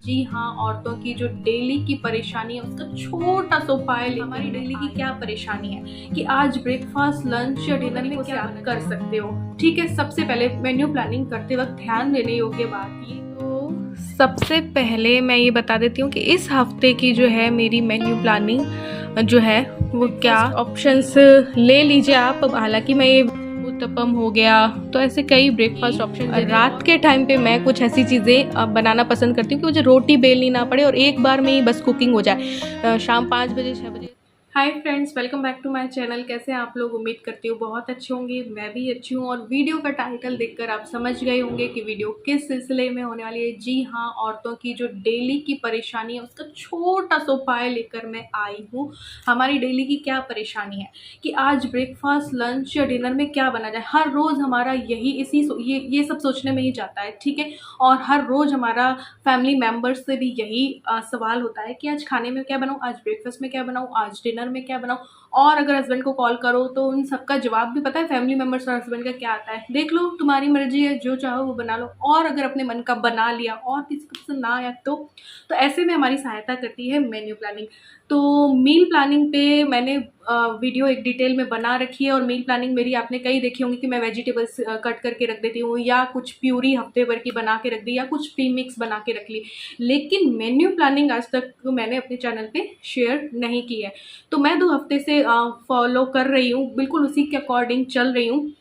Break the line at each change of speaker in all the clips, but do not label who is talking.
जी हाँ, औरतों की जो डेली की परेशानी है उसका छोटा सा उपाय लेकर हमारी डेली की क्या परेशानी है कि आज ब्रेकफास्ट, लंच या डिनर में क्या आप कर सकते हो। ठीक है, सबसे पहले मेन्यू प्लानिंग करते वक्त ध्यान देने योग्य बात ये तो सबसे पहले मैं ये बता देती हूँ कि इस हफ्ते की जो है मेरी मेन्यू प्लानिंग जो है वो क्या ऑप्शंस ले लीजिए आप। हालांकि मैं ये उत्तपम हो गया, तो ऐसे कई ब्रेकफास्ट ऑप्शन। रात के टाइम पे मैं कुछ ऐसी चीज़ें बनाना पसंद करती हूँ कि मुझे रोटी बेलनी ना पड़े और एक बार में ही बस कुकिंग हो जाए शाम 5 बजे 6 बजे। Hi friends, welcome back to my channel. कैसे हैं आप लोग? उम्मीद करती हूँ बहुत अच्छे होंगे। मैं भी अच्छी हूँ और वीडियो का टाइटल देखकर आप समझ गए होंगे कि वीडियो किस सिलसिले में होने वाली है। जी हाँ, औरतों की जो डेली की परेशानी है उसका छोटा सा उपाय लेकर मैं आई हूँ। हमारी डेली की क्या परेशानी है कि आज ब्रेकफास्ट, लंच या डिनर में क्या बना जाए। हर रोज़ हमारा यही ये सब सोचने में ही जाता है, ठीक है। और हर रोज़ हमारा फैमिली मेम्बर्स से भी यही सवाल होता है कि आज खाने में क्या बनाऊँ, आज ब्रेकफास्ट में क्या बनाऊँ, आज डिनर में क्या बनाऊँ। और अगर हस्बैंड को कॉल करो तो उन सबका जवाब भी पता है फैमिली मेम्बर्स और हस्बैंड का क्या आता है, देख लो तुम्हारी मर्जी है, जो चाहो वो बना लो। और अगर अपने मन का बना लिया और किसी को पसंद ना आया तो ऐसे में हमारी सहायता करती है मेन्यू प्लानिंग। तो मील प्लानिंग पे मैंने वीडियो एक डिटेल में बना रखी है। और मील प्लानिंग मेरी आपने कई देखी होंगी कि मैं वेजिटेबल्स कट करके रख देती हूँ, या कुछ प्यूरी हफ्ते भर की बना के रख दी, या कुछ प्री मिक्स बना के रख ली। लेकिन मेन्यू प्लानिंग आज तक मैंने अपने चैनल पे शेयर नहीं की है। तो मैं 2 हफ्ते से फॉलो कर रही हूँ, बिल्कुल उसी के अकॉर्डिंग चल रही हूँ।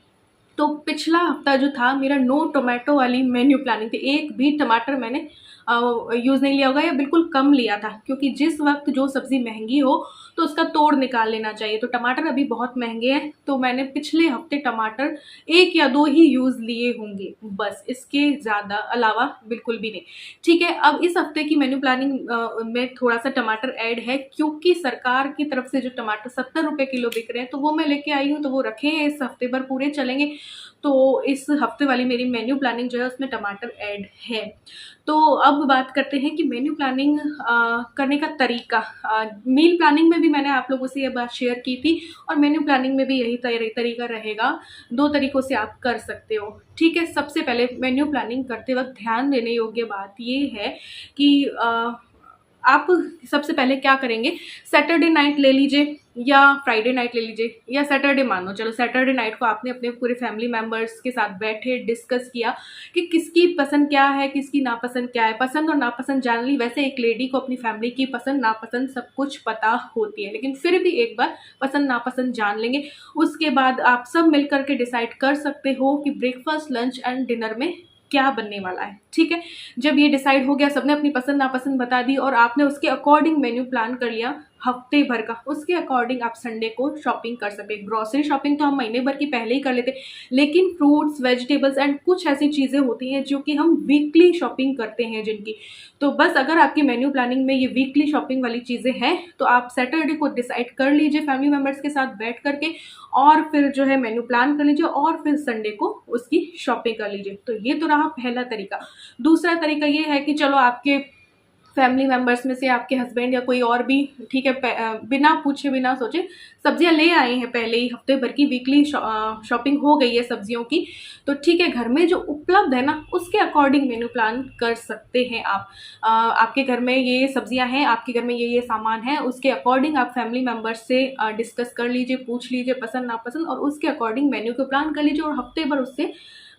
तो पिछला हफ्ता जो था मेरा नो टोमेटो वाली मेन्यू प्लानिंग थी। एक भी टमाटर मैंने यूज़ नहीं लिया होगा, या बिल्कुल कम लिया था, क्योंकि जिस वक्त जो सब्ज़ी महंगी हो तो उसका तोड़ निकाल लेना चाहिए। तो टमाटर अभी बहुत महंगे हैं, तो मैंने पिछले हफ्ते टमाटर 1 या 2 ही यूज़ लिए होंगे, बस। इसके ज़्यादा अलावा बिल्कुल भी नहीं। ठीक है, अब इस हफ्ते की मेन्यू प्लानिंग में थोड़ा सा टमाटर ऐड है, क्योंकि सरकार की तरफ से जो टमाटर 70 रुपये किलो बिक रहे हैं तो वो मैं लेके आई हूँ। तो वो रखे हैं, इस हफ्ते भर पूरे चलेंगे। तो इस हफ्ते वाली मेरी मेन्यू प्लानिंग जो है उसमें टमाटर ऐड है। तो अब बात करते हैं कि मेन्यू प्लानिंग करने का तरीका। मील प्लानिंग में भी मैंने आप लोगों से ये बात शेयर की थी, और मेन्यू प्लानिंग में भी यही तरीका रहेगा। 2 तरीकों से आप कर सकते हो, ठीक है। सबसे पहले मेन्यू प्लानिंग करते वक्त ध्यान देने योग्य बात ये है कि आप सबसे पहले क्या करेंगे, सैटरडे नाइट ले लीजिए या फ्राइडे नाइट ले लीजिए, या सैटरडे मानो, चलो सैटरडे नाइट को आपने अपने पूरे फैमिली मेम्बर्स के साथ बैठे डिस्कस किया कि किसकी पसंद क्या है, किसकी नापसंद क्या है। पसंद और नापसंद जान ली। वैसे एक लेडी को अपनी फैमिली की पसंद नापसंद सब कुछ पता होती है, लेकिन फिर भी एक बार पसंद नापसंद जान लेंगे। उसके बाद आप सब मिलकर के डिसाइड कर सकते हो कि ब्रेकफास्ट, लंच एंड डिनर में क्या बनने वाला है, ठीक है। जब ये डिसाइड हो गया, सबने अपनी पसंद नापसंद बता दी और आपने उसके अकॉर्डिंग मेन्यू प्लान कर लिया हफ्ते भर का, उसके अकॉर्डिंग आप संडे को शॉपिंग कर सकते हैं। ग्रॉसरी शॉपिंग तो हम महीने भर की पहले ही कर लेते, लेकिन फ्रूट्स, वेजिटेबल्स एंड कुछ ऐसी चीज़ें होती हैं जो कि हम वीकली शॉपिंग करते हैं जिनकी। तो बस अगर आपकी मेन्यू प्लानिंग में ये वीकली शॉपिंग वाली चीज़ें हैं तो आप सैटरडे को डिसाइड कर लीजिए फैमिली मेम्बर्स के साथ बैठ करके, और फिर जो है मेन्यू प्लान कर लीजिए और फिर संडे को उसकी शॉपिंग कर लीजिए। तो ये तो रहा पहला तरीका। दूसरा तरीका ये है कि चलो आपके फैमिली मेम्बर्स में से आपके हस्बैंड या कोई और भी, ठीक है, बिना पूछे बिना सोचे सब्जियां ले आए हैं पहले ही, हफ्ते भर की वीकली शॉपिंग हो गई है सब्जियों की। तो ठीक है, घर में जो उपलब्ध है ना उसके अकॉर्डिंग मेन्यू प्लान कर सकते हैं आप। आपके घर में ये सब्जियां हैं, आपके घर में ये सामान है, उसके अकॉर्डिंग आप फैमिली मेम्बर्स से डिस्कस कर लीजिए, पूछ लीजिए पसंद नापसंद, और उसके अकॉर्डिंग मेन्यू को प्लान कर लीजिए और हफ्ते भर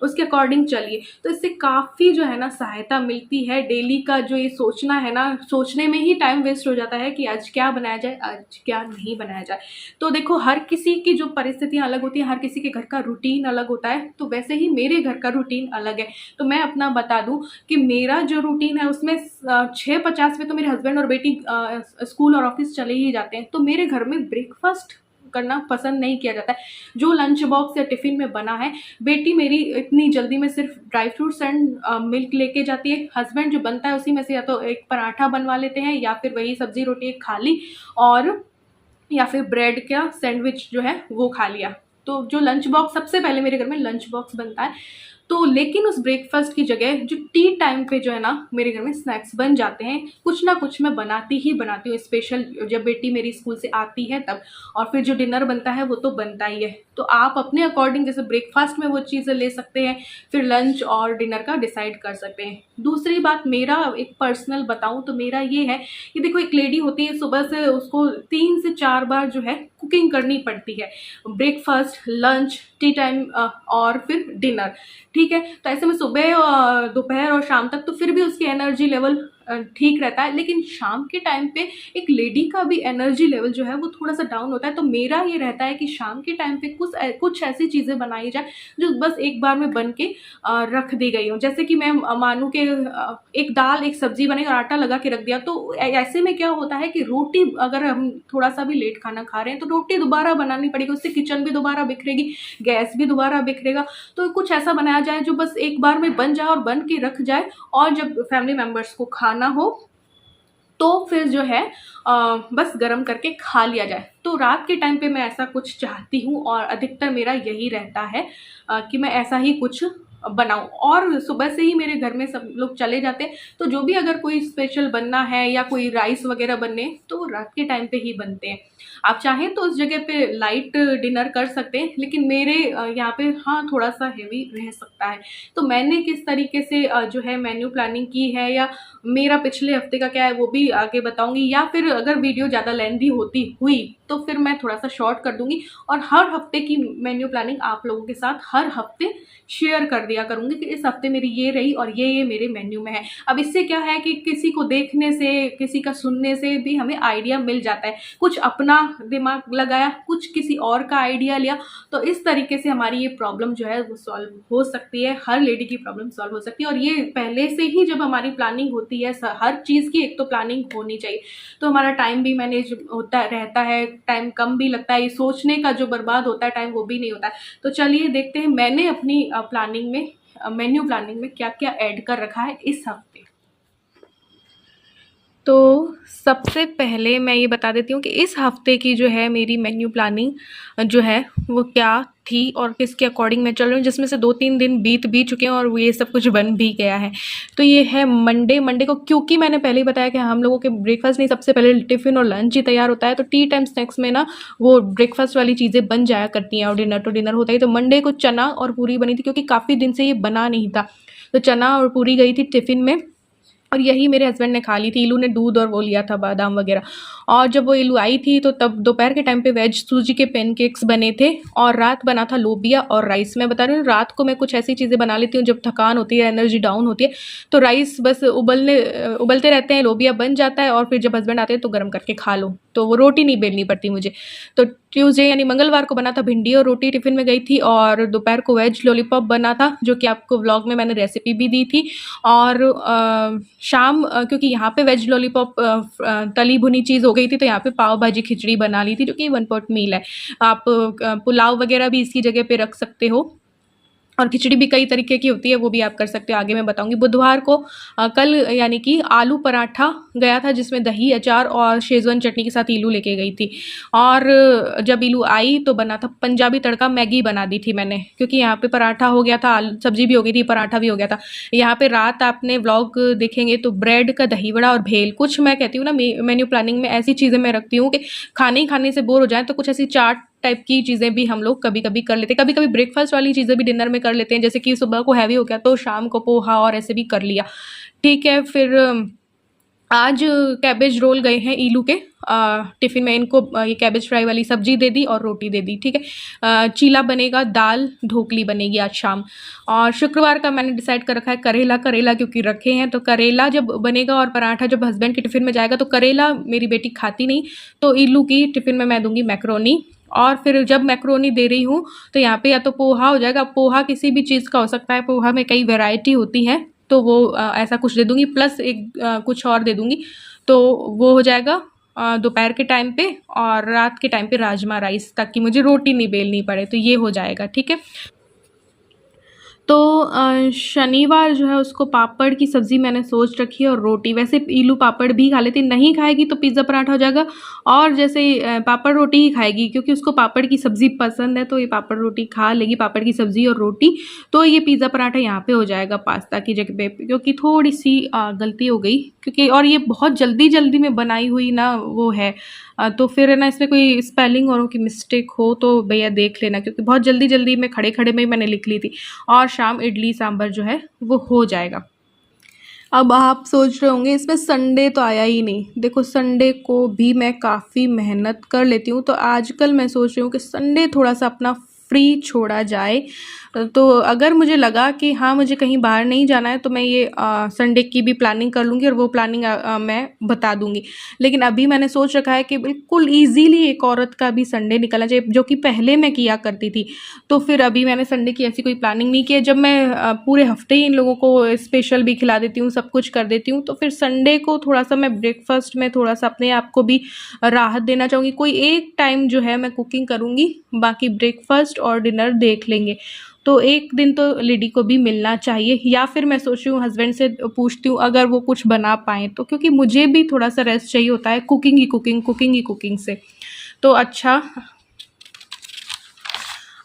उसके अकॉर्डिंग चलिए। तो इससे काफ़ी जो है ना सहायता मिलती है। डेली का जो ये सोचना है ना, सोचने में ही टाइम वेस्ट हो जाता है कि आज क्या बनाया जाए, आज क्या नहीं बनाया जाए। तो देखो, हर किसी की जो परिस्थितियां अलग होती हैं, हर किसी के घर का रूटीन अलग होता है, तो वैसे ही मेरे घर का रूटीन अलग है। तो मैं अपना बता दूं कि मेरा जो रूटीन है उसमें 6:50 में तो मेरे हस्बैंड और बेटी स्कूल और ऑफिस चले ही जाते हैं। तो मेरे घर में ब्रेकफास्ट करना पसंद नहीं किया जाता है। जो लंच बॉक्स या टिफिन में बना है, बेटी मेरी इतनी जल्दी में सिर्फ ड्राई फ्रूट्स एंड मिल्क लेके जाती है। हस्बैंड जो बनता है उसी में से या तो एक पराठा बनवा लेते हैं, या फिर वही सब्जी रोटी एक खा ली, और या फिर ब्रेड का सैंडविच जो है वो खा लिया। तो जो लंच बॉक्स, सबसे पहले मेरे घर में लंच बॉक्स बनता है। तो लेकिन उस ब्रेकफास्ट की जगह जो टी टाइम पे जो है ना मेरे घर में स्नैक्स बन जाते हैं। कुछ ना कुछ मैं बनाती ही बनाती हूँ, स्पेशल जब बेटी मेरी स्कूल से आती है तब। और फिर जो डिनर बनता है वो तो बनता ही है। तो आप अपने अकॉर्डिंग जैसे ब्रेकफास्ट में वो चीज़ें ले सकते हैं, फिर लंच और डिनर का डिसाइड कर सकते हैं। दूसरी बात, मेरा एक पर्सनल बताऊं तो मेरा ये है कि देखो, एक लेडी होती है, सुबह से उसको 3 से 4 बार जो है कुकिंग करनी पड़ती है, ब्रेकफास्ट, लंच, टी टाइम और फिर डिनर। ठीक है, तो ऐसे में सुबह, दोपहर और शाम तक तो फिर भी उसकी एनर्जी लेवल ठीक रहता है, लेकिन शाम के टाइम पे एक लेडी का भी एनर्जी लेवल जो है वो थोड़ा सा डाउन होता है। तो मेरा ये रहता है कि शाम के टाइम पे कुछ ऐसी चीज़ें बनाई जाए जो बस एक बार में बन के रख दी गई हो। जैसे कि मैं मानूं कि एक दाल, एक सब्जी बने और आटा लगा के रख दिया, तो ऐसे में क्या होता है कि रोटी, अगर हम थोड़ा सा भी लेट खाना खा रहे हैं तो रोटी दोबारा बनानी पड़ेगी, उससे किचन भी दोबारा बिखरेगी, गैस भी दोबारा बिखरेगा। तो कुछ ऐसा बनाया जाए जो बस एक बार में बन जाए और बन के रख जाए, और जब फैमिली मेम्बर्स को खाना हो तो फिर जो है बस गर्म करके खा लिया जाए। तो रात के टाइम पे मैं ऐसा कुछ चाहती हूँ, और अधिकतर मेरा यही रहता है कि मैं ऐसा ही कुछ बनाऊं। और सुबह से ही मेरे घर में सब लोग चले जाते हैं, तो जो भी अगर कोई स्पेशल बनना है या कोई राइस वगैरह बनने, तो रात के टाइम पे ही बनते हैं। आप चाहें तो उस जगह पे लाइट डिनर कर सकते हैं, लेकिन मेरे यहाँ पे हाँ थोड़ा सा हेवी रह सकता है। तो मैंने किस तरीके से जो है मेन्यू प्लानिंग की है, या मेरा पिछले हफ्ते का क्या है वो भी आगे बताऊंगी, या फिर अगर वीडियो ज़्यादा लेंथी होती हुई तो फिर मैं थोड़ा सा शॉर्ट कर दूंगी, और हर हफ्ते की मेन्यू प्लानिंग आप लोगों के साथ हर हफ्ते शेयर कर दिया करूंगी कि इस हफ्ते मेरी ये रही और ये मेरे मेन्यू में है। अब इससे क्या है कि किसी को देखने से, किसी का सुनने से भी हमें आइडिया मिल जाता है, कुछ अपना दिमाग लगाया, कुछ किसी और का आइडिया लिया, तो इस तरीके से हमारी ये प्रॉब्लम जो है वो सॉल्व हो सकती है, हर लेडी की प्रॉब्लम सॉल्व हो सकती है। और ये पहले से ही जब हमारी प्लानिंग होती है, हर चीज़ की एक तो प्लानिंग होनी चाहिए, तो हमारा टाइम भी मैनेज होता रहता है, टाइम कम भी लगता है, ये सोचने का जो बर्बाद होता है टाइम वो भी नहीं होता है। तो चलिए देखते हैं मैंने अपनी प्लानिंग में, मेन्यू प्लानिंग में क्या क्या ऐड कर रखा है इस हफ्ते। तो सबसे पहले मैं ये बता देती हूँ कि इस हफ्ते की जो है मेरी मेन्यू प्लानिंग जो है वो क्या थी और किसके अकॉर्डिंग मैं चल रही हूँ, जिसमें से 2-3 दिन बीत भी चुके हैं और वो ये सब कुछ बन भी गया है। तो ये है मंडे को, क्योंकि मैंने पहले ही बताया कि हम लोगों के ब्रेकफास्ट नहीं, सबसे पहले टिफ़िन और लंच ही तैयार होता है, तो टी टाइम स्नैक्स में ना वो ब्रेकफास्ट वाली चीज़ें बन जाया करती हैं, और डिनर तो डिनर होता ही। तो मंडे को चना और पूरी बनी थी, क्योंकि काफ़ी दिन से ये बना नहीं था, तो चना और पूरी गई थी टिफ़िन में, और यही मेरे हस्बैंड ने खा ली थी। इलू ने दूध और वो लिया था, बादाम वगैरह। और जब वो इलू आई थी तो तब दोपहर के टाइम पे वेज सूजी के पैनकेक्स बने थे, और रात बना था लोबिया और राइस। मैं बता रही हूँ, रात को मैं कुछ ऐसी चीज़ें बना लेती हूँ जब थकान होती है, एनर्जी डाउन होती है, तो राइस बस उबलते रहते हैं, लोबिया बन जाता है, और फिर जब हस्बैंड आते हैं तो गर्म करके खा लो, तो वो रोटी नहीं बेलनी पड़ती मुझे। तो ट्यूसडे यानी मंगलवार को बना था भिंडी और रोटी, टिफ़िन में गई थी, और दोपहर को वेज लॉलीपॉप बना था, जो कि आपको व्लॉग में मैंने रेसिपी भी दी थी। और शाम, क्योंकि यहाँ पे वेज लॉलीपॉप तली भुनी चीज़ हो गई थी, तो यहाँ पे पाव भाजी खिचड़ी बना ली थी, जो कि 1 पॉट मील है। आप पुलाव वगैरह भी इसकी जगह पे रख सकते हो, और खिचड़ी भी कई तरीके की होती है, वो भी आप कर सकते हो, आगे मैं बताऊंगी। बुधवार को कल यानी कि आलू पराठा गया था, जिसमें दही, अचार और शेजवान चटनी के साथ इलू लेके गई थी। और जब इलू आई तो बना था पंजाबी तड़का, मैगी बना दी थी मैंने, क्योंकि यहाँ पे पराठा हो गया था, सब्जी भी हो गई थी, पराठा भी हो गया था। यहाँ पे रात आपने व्लॉग देखेंगे तो ब्रेड का दही बड़ा और भेल, कुछ मैं कहती हूँ ना मेन्यू प्लानिंग में ऐसी चीज़ें मैं रखती हूँ कि खाने से बोर हो जाए, तो कुछ ऐसी चाट टाइप की चीज़ें भी हम लोग कभी कभी कर लेते हैं। कभी कभी ब्रेकफास्ट वाली चीज़ें भी डिनर में कर लेते हैं, जैसे कि सुबह को हैवी हो गया तो शाम को पोहा और ऐसे भी कर लिया। ठीक है, फिर आज कैबेज रोल गए हैं ईलू के टिफ़िन में, इनको ये कैबेज फ्राई वाली सब्जी दे दी और रोटी दे दी। ठीक है, चीला बनेगा, दाल ढोकली बनेगी आज शाम। और शुक्रवार का मैंने डिसाइड कर रखा है करेला, क्योंकि रखे हैं, तो करेला जब बनेगा और पराठा जब हस्बैंड के टिफ़िन में जाएगा, तो करेला मेरी बेटी खाती नहीं, तो ईलू की टिफ़िन में मैं दूंगी मैक्रोनी। और फिर जब मैक्रोनी दे रही हूँ तो यहाँ पे या तो पोहा हो जाएगा, पोहा किसी भी चीज़ का हो सकता है, पोहा में कई वैरायटी होती है, तो वो ऐसा कुछ दे दूँगी, प्लस एक कुछ और दे दूँगी, तो वो हो जाएगा दोपहर के टाइम पे। और रात के टाइम पे राजमा राइस, ताकि मुझे रोटी नहीं बेलनी पड़े, तो ये हो जाएगा। ठीक है, तो शनिवार जो है उसको पापड़ की सब्ज़ी मैंने सोच रखी है, और रोटी। वैसे इलू पापड़ भी खा लेती, नहीं खाएगी तो पिज़्ज़ा पराठा हो जाएगा, और जैसे पापड़ रोटी ही खाएगी, क्योंकि उसको पापड़ की सब्ज़ी पसंद है, तो ये पापड़ रोटी खा लेगी, पापड़ की सब्ज़ी और रोटी। तो ये पिज़्ज़ा पराठा यहाँ पे हो जाएगा पास्ता की जगह पे, क्योंकि थोड़ी सी गलती हो गई, क्योंकि और ये बहुत जल्दी में बनाई हुई ना वो है, तो फिर ना इसमें कोई स्पेलिंग और की मिस्टेक हो तो भैया देख लेना, क्योंकि बहुत जल्दी में खड़े में ही मैंने लिख ली थी। और शाम इडली सांभर जो है वो हो जाएगा। अब आप सोच रहे होंगे इसमें संडे तो आया ही नहीं। देखो संडे को भी मैं काफ़ी मेहनत कर लेती हूँ, तो आजकल मैं सोच रही हूँ कि संडे थोड़ा सा अपना फ्री छोड़ा जाए। तो अगर मुझे लगा कि हाँ मुझे कहीं बाहर नहीं जाना है तो मैं ये संडे की भी प्लानिंग कर लूँगी और वो प्लानिंग मैं बता दूँगी। लेकिन अभी मैंने सोच रखा है कि बिल्कुल ईज़िली एक औरत का भी संडे निकलना चाहिए, जो कि पहले मैं किया करती थी। तो फिर अभी मैंने संडे की ऐसी कोई प्लानिंग नहीं की है। जब मैं पूरे हफ्ते ही इन लोगों को स्पेशल भी खिला देती हूँ, सब कुछ कर देती हूँ, तो फिर संडे को थोड़ा-सा मैं ब्रेकफ़ास्ट में थोड़ा-सा अपने आप को भी राहत देना चाहूँगी। कोई एक टाइम जो है मैं कुकिंग करूँगी, बाकी ब्रेकफ़ास्ट और डिनर देख लेंगे। तो एक दिन तो लेडी को भी मिलना चाहिए, या फिर मैं सोच रही हूँ हस्बैंड से पूछती हूँ अगर वो कुछ बना पाएँ तो, क्योंकि मुझे भी थोड़ा-सा रेस्ट चाहिए होता है कुकिंग ही कुकिंग, कुकिंग ही कुकिंग से। तो अच्छा,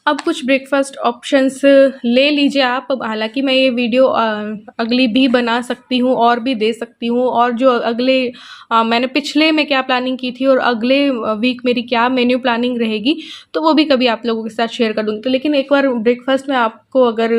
अब कुछ ब्रेकफ़ास्ट ऑप्शंस ले लीजिए आप। अब हालाँकि मैं ये वीडियो अगली भी बना सकती हूँ और भी दे सकती हूँ, और जो अगले मैंने पिछले में क्या प्लानिंग की थी और अगले वीक मेरी क्या मेन्यू प्लानिंग रहेगी, तो वो भी कभी आप लोगों के साथ शेयर कर दूँगी। तो लेकिन एक बार ब्रेकफ़ास्ट में आपको अगर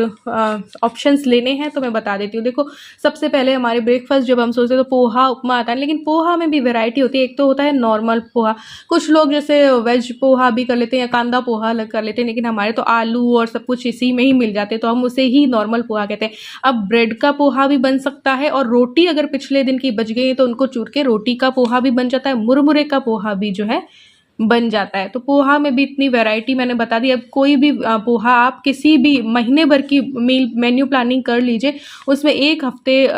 ऑप्शंस लेने हैं तो मैं बता देती हूँ। देखो सबसे पहले हमारे ब्रेकफ़ास्ट जब हम सोचते हैं तो पोहा, उपमा आता है, लेकिन पोहा में भी वैरायटी होती है। एक तो होता है नॉर्मल पोहा, कुछ लोग जैसे वेज पोहा भी कर लेते हैं या कांदा पोहा अलग कर लेते हैं, लेकिन हमारे तो आलू और सब कुछ इसी में ही मिल जाते हैं, तो हम उसे ही नॉर्मल पोहा कहते हैं। अब ब्रेड का पोहा भी बन सकता है, और रोटी अगर पिछले दिन की बच गई है तो उनको चूर के रोटी का पोहा भी बन जाता है, मुरमुरे का पोहा भी जो है बन जाता है। तो पोहा में भी इतनी वैरायटी मैंने बता दी। अब कोई भी पोहा आप किसी भी महीने भर की मील मेन्यू प्लानिंग कर लीजिए, उसमें एक हफ्ते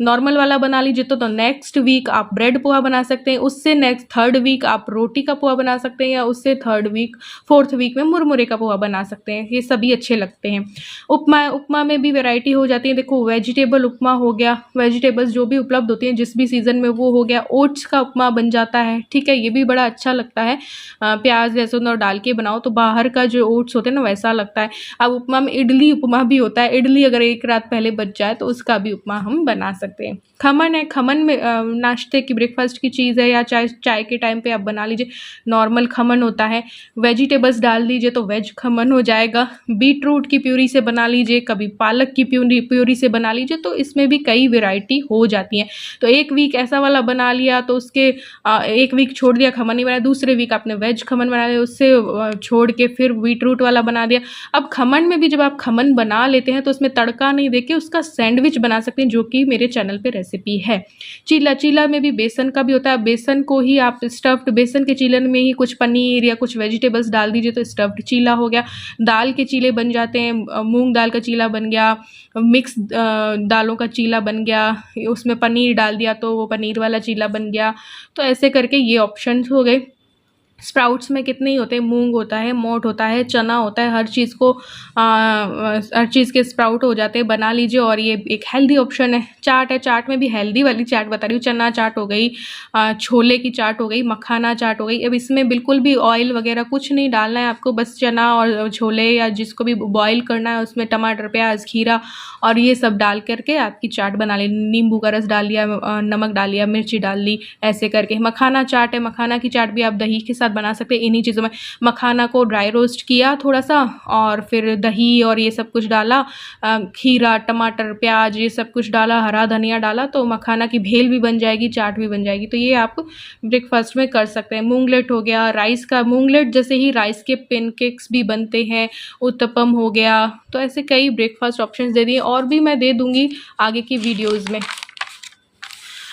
नॉर्मल वाला बना लीजिए तो नेक्स्ट वीक आप ब्रेड पोहा बना सकते हैं, उससे नेक्स्ट थर्ड वीक आप रोटी का पोहा बना सकते हैं, या उससे फोर्थ वीक में मुरमुरे का पोहा बना सकते हैं। ये सभी अच्छे लगते हैं। उपमा में भी वैरायटी हो जाती है। देखो वेजिटेबल उपमा हो गया, वेजिटेबल्स जो भी उपलब्ध होती हैं जिस भी सीज़न में वो हो गया। ओट्स का उपमा बन जाता है, ठीक है, ये भी बड़ा अच्छा लगता है। प्याज लहसुन और डाल के बनाओ तो बाहर का जो ओट्स होते हैं ना वैसा लगता है। अब उपमा में इडली उपमा भी होता है। इडली अगर एक रात पहले बच जाए तो उसका भी उपमा हम बना सकते हैं। खमन है, खमन में नाश्ते की ब्रेकफास्ट की चीज़ है, या चाय के टाइम पे आप बना लीजिए। नॉर्मल खमन होता है, वेजिटेबल्स डाल दीजिए तो वेज खमन हो जाएगा। बीट रूट की प्यूरी से बना लीजिए, कभी पालक की प्यूरी से बना लीजिए, तो इसमें भी कई वेराइटी हो जाती हैं। तो एक वीक ऐसा वाला बना लिया तो उसके एक वीक छोड़ दिया, खमन नहीं बनाया, दूसरे वीक आपने वेज खमन बना लिया, उससे छोड़ के फिर बीट रूट वाला बना दिया। अब खमन में भी जब आप खमन बना लेते हैं तो उसमें तड़का नहीं देके उसका सैंडविच बना सकते हैं, जो कि मेरे चैनल पे रेसिपी है। चीला में भी बेसन का भी होता है। बेसन को ही आप स्टफ्ड, बेसन के चीलन में ही कुछ पनीर या कुछ वेजिटेबल्स डाल दीजिए तो स्टफ्ड चीला हो गया। दाल के चीले बन जाते हैं, मूंग दाल का चीला बन गया, मिक्स दालों का चीला बन गया, उसमें पनीर डाल दिया तो वो पनीर वाला चीला बन गया। तो ऐसे करके ये ऑप्शंस हो गए। स्प्राउट्स में कितने ही होते हैं, मूंग होता है, मोठ होता है, चना होता है, हर चीज़ के स्प्राउट हो जाते हैं, बना लीजिए। और ये एक हेल्दी ऑप्शन है। चाट है, चाट में भी हेल्दी वाली चाट बता रही हूँ। चना चाट हो गई, छोले की चाट हो गई, मखाना चाट हो गई। अब इसमें बिल्कुल भी ऑयल वगैरह कुछ नहीं डालना है आपको, बस चना और छोले या जिसको भी बॉईल करना है उसमें टमाटर, प्याज, खीरा और ये सब डाल करके आपकी चाट बना ली। नींबू का रस डाल लिया, नमक डाल लिया, मिर्ची डाल ली, ऐसे करके। मखाना चाट है, मखाना की चाट भी आप दही के साथ बना सकते हैं। इन्हीं चीज़ों में मखाना को ड्राई रोस्ट किया थोड़ा सा, और फिर दही और ये सब कुछ डाला, खीरा, टमाटर, प्याज ये सब कुछ डाला, हरा धनिया डाला, तो मखाना की भेल भी बन जाएगी, चाट भी बन जाएगी। तो ये आप ब्रेकफास्ट में कर सकते हैं। मूंगलेट हो गया, राइस का मूंगलेट जैसे ही राइस के पेनकेक्स भी बनते हैं, उत्तपम हो गया। तो ऐसे कई ब्रेकफास्ट ऑप्शंस दे दिए, और भी मैं दे दूंगी आगे की वीडियोज़ में।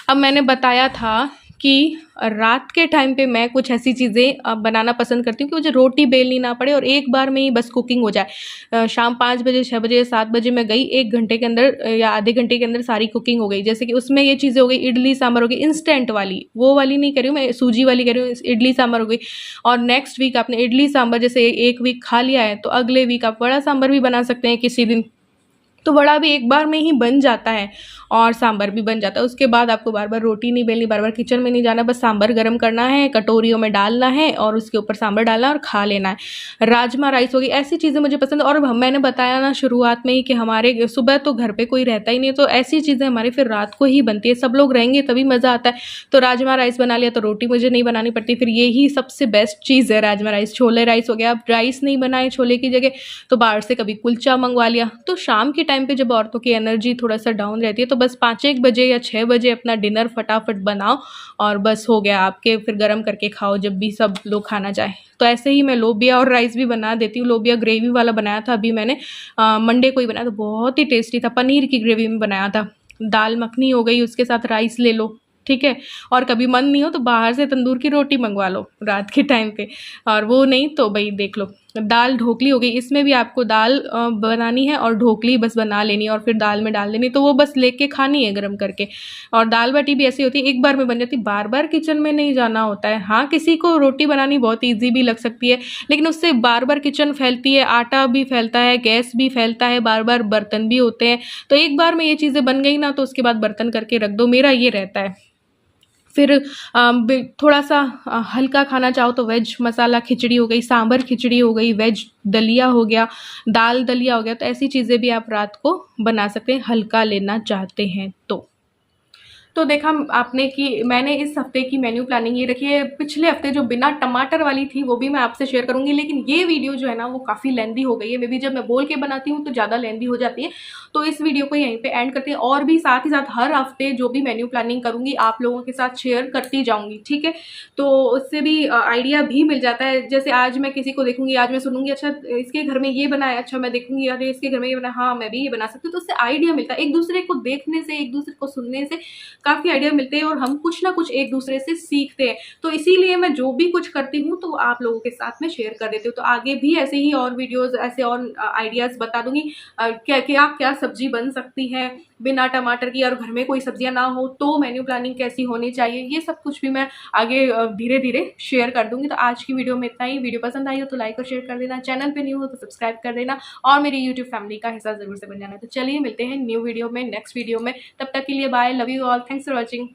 अब मैंने बताया था कि रात के टाइम पे मैं कुछ ऐसी चीज़ें बनाना पसंद करती हूँ कि मुझे रोटी बेलनी ना पड़े और एक बार में ही बस कुकिंग हो जाए। शाम 5 बजे, 6 बजे, 7 बजे मैं गई, 1 घंटे के अंदर या आधे घंटे के अंदर सारी कुकिंग हो गई। जैसे कि उसमें ये चीज़ें हो गई, इडली सांभर हो गई, इंस्टेंट वाली, वो वाली नहीं कर रही हूँ मैं, सूजी वाली कर रही हूँ। इडली सांभर हो गई, और नेक्स्ट वीक आपने इडली सांभर जैसे एक वीक खा लिया है तो अगले वीक आप वड़ा सांभर भी बना सकते हैं किसी दिन। तो वड़ा भी एक बार में ही बन जाता है और सांभर भी बन जाता है। उसके बाद आपको बार बार रोटी नहीं बेलनी, बार बार किचन में नहीं जाना, बस सांभर गर्म करना है, कटोरियों में डालना है और उसके ऊपर सांभर डालना है और खा लेना है। राजमा राइस हो गई, ऐसी चीज़ें मुझे पसंद है। और मैंने बताया ना शुरुआत में ही कि हमारे सुबह तो घर पे कोई रहता ही नहीं है, तो ऐसी चीज़ें हमारी फिर रात को ही बनती है। सब लोग रहेंगे तभी मज़ा आता है। तो राजमा राइस बना लिया तो रोटी मुझे नहीं बनानी पड़ती, फिर यही सबसे बेस्ट चीज़ है राजमा राइस। छोले राइस हो गया, अब राइस नहीं बनाए छोले की जगह तो बाहर से कभी कुलचा मंगवा लिया। तो शाम के टाइम पे जब औरतों की एनर्जी थोड़ा सा डाउन रहती है तो बस 5-1 बजे या 6 बजे अपना डिनर फटाफट बनाओ और बस हो गया आपके, फिर गर्म करके खाओ जब भी सब लोग खाना चाहें। तो ऐसे ही मैं लोबिया और राइस भी बना देती हूँ। लोबिया ग्रेवी वाला बनाया था अभी मैंने, मंडे को ही बनाया था, बहुत ही टेस्टी था, पनीर की ग्रेवी में बनाया था। दाल मखनी हो गई, उसके साथ राइस ले लो, ठीक है। और कभी मन नहीं हो तो बाहर से तंदूर की रोटी मंगवा लो रात के टाइम पे, और वो नहीं तो भाई देख लो दाल ढोकली हो गई। इसमें भी आपको दाल बनानी है और ढोकली बस बना लेनी है और फिर दाल में डाल देनी, तो वो बस लेके खानी है गरम करके। और दाल बाटी भी ऐसी होती है, एक बार में बन जाती, बार बार किचन में नहीं जाना होता है। हाँ, किसी को रोटी बनानी बहुत ईजी भी लग सकती है, लेकिन उससे बार बार किचन फैलती है, आटा भी फैलता है, गैस भी फैलता है, बार बार बर्तन भी होते हैं। तो एक बार में ये चीज़ें बन गई ना तो उसके बाद बर्तन करके रख दो, मेरा ये रहता है। फिर थोड़ा सा हल्का खाना चाहो तो वेज मसाला खिचड़ी हो गई, सांभर खिचड़ी हो गई, वेज दलिया हो गया, दाल दलिया हो गया। तो ऐसी चीज़ें भी आप रात को बना सकते हैं, हल्का लेना चाहते हैं तो देखा आपने कि मैंने इस हफ्ते की मेन्यू प्लानिंग ये रखी है। पिछले हफ्ते जो बिना टमाटर वाली थी वो भी मैं आपसे शेयर करूंगी, लेकिन ये वीडियो जो है ना वो काफ़ी लेंदी हो गई है। मे बी जब मैं बोल के बनाती हूँ तो ज़्यादा लेंदी हो जाती है, तो इस वीडियो को यहीं पे एंड करते हैं। और भी साथ ही साथ हर हफ्ते जो भी मेन्यू प्लानिंग करूंगी आप लोगों के साथ शेयर करती जाऊंगी, ठीक है। तो उससे भी आइडिया भी मिल जाता है। जैसे आज मैं किसी को देखूंगी, आज मैं सुनूंगी अच्छा इसके घर में ये बना है, अच्छा मैं देखूंगी अरे इसके घर में ये बना, हाँ मैं भी ये बना सकती हूँ। तो उससे आइडिया मिलता है, एक दूसरे को देखने से, एक दूसरे को सुनने से काफ़ी आइडिया मिलते हैं और हम कुछ ना कुछ एक दूसरे से सीखते हैं। तो इसीलिए मैं जो भी कुछ करती हूँ तो आप लोगों के साथ में शेयर कर देती हूँ। तो आगे भी ऐसे ही और वीडियोस, ऐसे और आइडियाज़ बता दूंगी क्या क्या क्या सब्जी बन सकती है बिना टमाटर की, और घर में कोई सब्जियां ना हो तो मेन्यू प्लानिंग कैसी होनी चाहिए, ये सब कुछ भी मैं आगे धीरे धीरे शेयर कर दूंगी। तो आज की वीडियो में इतना ही। वीडियो पसंद आई हो तो लाइक और शेयर कर देना, चैनल पे न्यू हो तो सब्सक्राइब कर देना और मेरी यूट्यूब फैमिली का हिस्सा जरूर से बन जाना। तो चलिए मिलते हैं न्यू वीडियो में, नेक्स्ट वीडियो में। तब तक के लिए bye, love you all, thanks for watching.